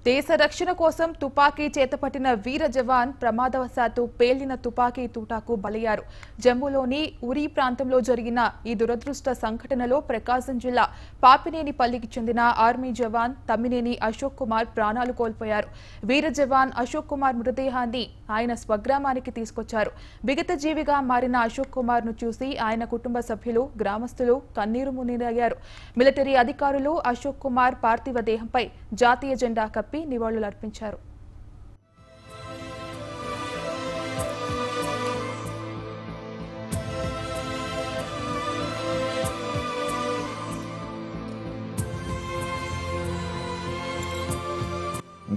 దేశ రక్షణ కోసం తుపాకీ చేతపట్టిన వీర జవాన్ ప్రమాదవశాత్తు పేలిన తుపాకీ తూటాకు బలయ్యారు. జమ్మూలోని ఉరి ప్రాంతంలో జరిగిన ఈ దురదృష్ట సంఘటనలో ప్రకాశం జిల్లా పాపినేనిపల్లికి చెందిన ఆర్మీ జవాన్ తమ్మినేని అశోక్ కుమార్ ప్రాణాలు కోల్పోయారు. వీర జవాన్ అశోక్ కుమార్ మృతదేహాన్ని ఆయన స్వగ్రామానికి తీసుకొచ్చారు. విగత జీవిగా మారిన అశోక్ కుమార్ ను చూసి ఆయన కుటుంబ సభ్యులు, గ్రామస్తులు కన్నీరు మున్నీరయ్యారు. మిలిటరీ అధికారులు అశోక్ కుమార్ పార్థివ దేహంపై జాతీయ జెండా కప్పి నివాళులర్పించారు.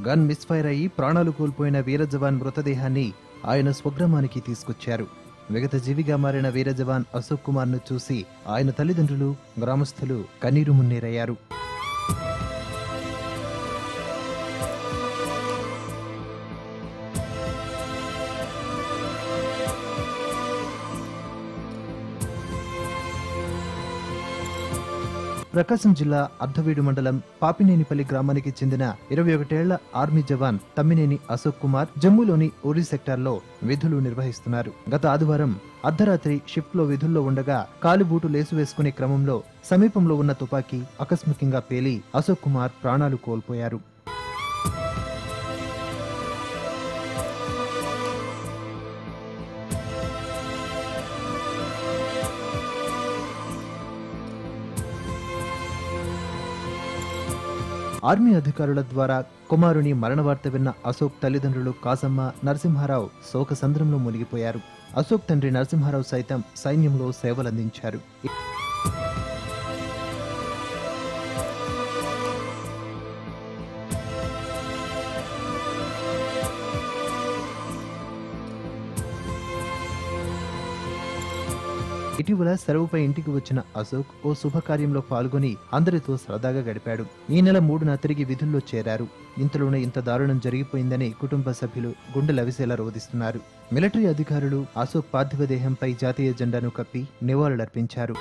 గన్ మిస్ఫైర్ అయ్యి ప్రాణాలు కోల్పోయిన వీర జవాన్ మృతదేహాన్ని ఆయన స్వగ్రామానికి తీసుకొచ్చారు. విగత జీవిగా మారిన వీర జవాన్ అశోక్ కుమార్ ను చూసి ఆయన తల్లిదండ్రులు, గ్రామస్తులు కన్నీరు మున్నీరయ్యారు. ప్రకాశం జిల్లా అర్ధవీడు మండలం పాపినేనిపల్లి గ్రామానికి చెందిన 21 ఏళ్ల ఆర్మీ జవాన్ తమ్మినేని అశోక్ కుమార్ జమ్మూలోని ఉరి సెక్టార్లో విధులు నిర్వహిస్తున్నారు. గత ఆదివారం అర్ధరాత్రి షిఫ్ట్ లో విధుల్లో ఉండగా కాలిబూటు లేసు వేసుకునే క్రమంలో సమీపంలో ఉన్న తుపాకీ ఆకస్మికంగా పేలి అశోక్ కుమార్ ప్రాణాలు కోల్పోయారు. ఆర్మీ అధికారుల ద్వారా కుమారుని మరణ వార్త విన్న అశోక్ తల్లిదండ్రులు కాసమ్మ, నరసింహారావు శోకసంద్రంలో మునిగిపోయారు. అశోక్ తండ్రి నరసింహారావు సైతం సైన్యంలో సేవలందించారు. ఇటీవల సెలవుపై ఇంటికి వచ్చిన అశోక్ ఓ శుభకార్యంలో పాల్గొని అందరితో సరదాగా గడిపాడు. ఈ నెల 3న తిరిగి విధుల్లో చేరారు. ఇంతలోనే ఇంత దారుణం జరిగిపోయిందని కుటుంబ సభ్యులు గుండెలవిసేలా రోదిస్తున్నారు. మిలిటరీ అధికారులు అశోక్ పార్థివ దేహంపై జాతీయ జెండాను కప్పి నివాళులర్పించారు.